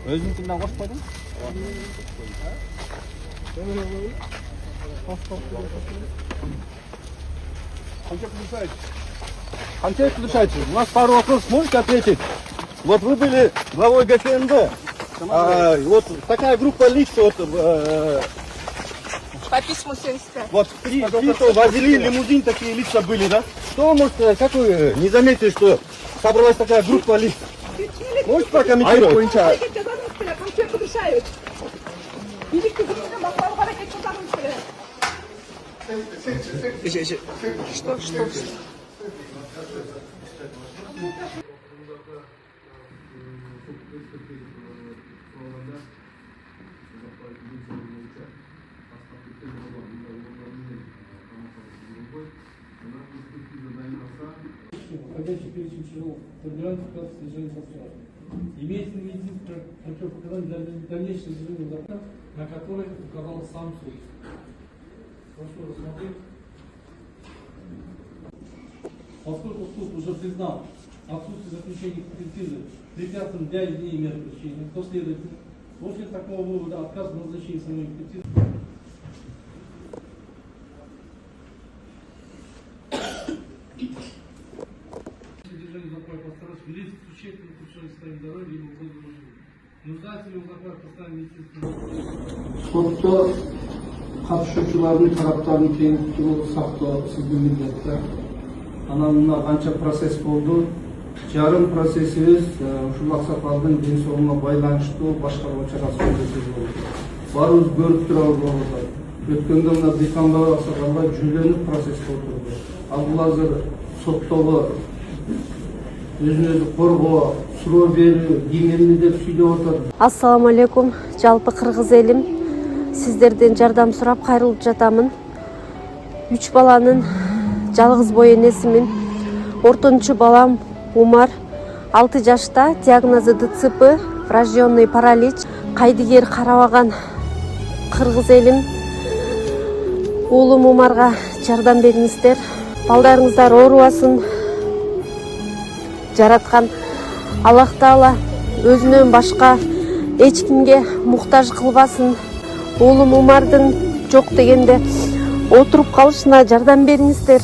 Өзүнүкүнөн кошпойдуң? Қанша решаете? У нас пару вопросов можете ответить? Вот вы были главой ГФНД. Вот такая группа лиц, вот, По письму 75. вот кто возили лимузин, такие лица были, да? Что вы можете сказать, как вы не заметили, что собралась такая группа лиц? Можете прокомментировать? Что? Входящий перечень членов толерантности снижения состава. Имеется медицинское противопоказание для дальнейшего движения закона, на который указал сам суд. Прошу рассмотреть. Поскольку суд уже признал отсутствие заключения экспертизы препятствием для изменения меры пресечения, то следовательно, после такого вывода отказ в назначении самой экспертизы велись существенно ухудшение состояния здоровья или угрозы жизни. Нуждается ли узаконов постановления медицинского? Сотто катышуучулардын тараптарын тең туруп сактоо сиздин милдетте. Анан мына канча процесс болду. Жарым процессибиз ушул аксакалдын ден соолугуна байланыштуу башкаруу чарасы болду. Баарыбыз көрүп турабыз болду. Өткөндө мына Дыйканбай аксакалга жүйлөнүп процесске отурду. Ал бул азыр соттогу өзүн-өзү коргоо, суроо берүү, кимемни деп сүйлөп отурду. Ассаламу алейкум, жалпы кыргыз элим. Сиздерден жардам сурап кайрылып жатамын. 3 баланын жалгыз бой энесимин. Ортончу балам Умар 6 жашта, диагнозу ДЦП, врожденный паралич. Кайдыгер карабаган кыргыз элим. Уулум Умарга жардам бериңиздер. Балдарыңыздар оорубасын. Жараткан Аллах Таала өзүнөн башка эч кимге муктаж кылбасын. Уулум Умардын жок дегенде отуруп калышына жардам бериңиздер.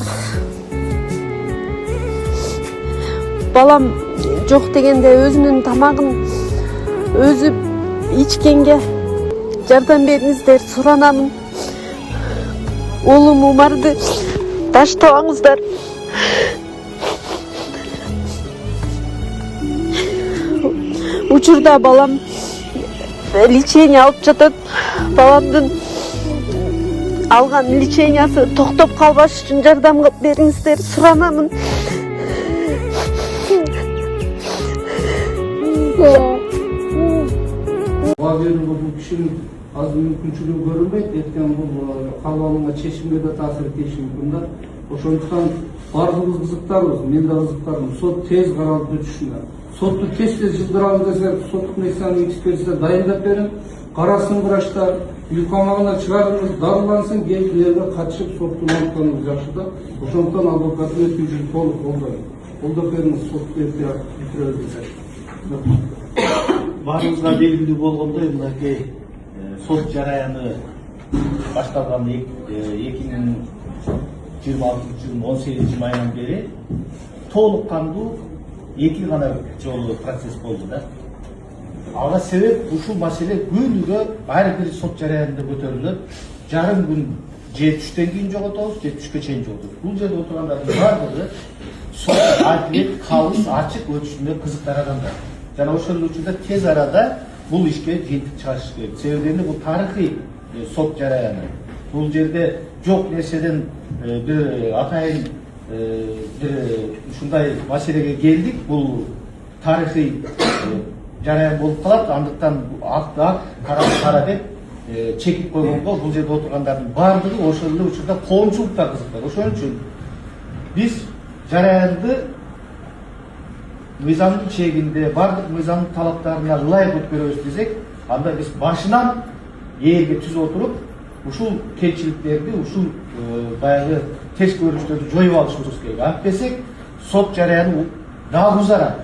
Балам жок дегенде өзүнүн тамагын өзү ичкенге жардам бериңиздер, суранамын. Уулум Умарды таштабаңыздар. Учурда балам лечение алып жатат. Баламдын алган лечениясы токтоп калбаш үчүн жардам кылып бериңиздер, суранамын. Баа берүүгө бул кишинин аз мүмкүнчүлүгү көрүнбөйт, эткени бул калыбалыга чечимге да таасир этиши мүмкүн да. Ошондуктан бардыгыбыз кызыктарбыз, мен да кызыктармын. Сот тез каралып өтүшүнө. Сотты тез жылдырабыз десе, соттук медициналык экспертиза дайындап берин, карасын врачтар, үй камагына чыгарыңыз, дарылансын, келгилерге катышып соттун анықтаныңыз жакшы да. Ошондуктан адвокаттын өтүнүшүн толук колдойм. Колдоп бериңиз, сот эрте бүтүрөбүз десе. Баарыбызга белгилүү болгондой, мынакей сот жараяны башталган 2026-18 айынан бери толук кандуу 2 гана жолу процесс болду да. Ага себеп ушул маселе күнүгө ар бир сот жараянында көтөрүлөт. Жарым күн же түштөн кийин жоготобуз, же түшкө чейин жоготобуз. Бул жерде отургандардын баардыгы сот адилет, калыс, ачык өтүшүнө кызыктаргандар. Жана ошол учурда тез арада бул ишке жыйынтык чыгарыш керек. Себеби бул тарыхый сот жараяны. Бул жерде жок нерседен бир атайын бир ушундай маселеге келдик. Бул тарыхый жараян болуп калат. Андыктан ак кара деп чекип койгонго бул жерде отургандардын баардыгы ошол эле учурда коомчулукка кызыктар. Ошон үчүн биз жараянды мыйзамдын чегинде, бардык мыйзамдын талаптарына ылайык өткөрөбүз десек, анда биз башынан ээлге түзүп отуруп, ушул кемчиликтерди, ушул баягы терс көрүнүштөрдү жоюп алышыбыз керек. Антпесек, сот жараяны дагы узарат.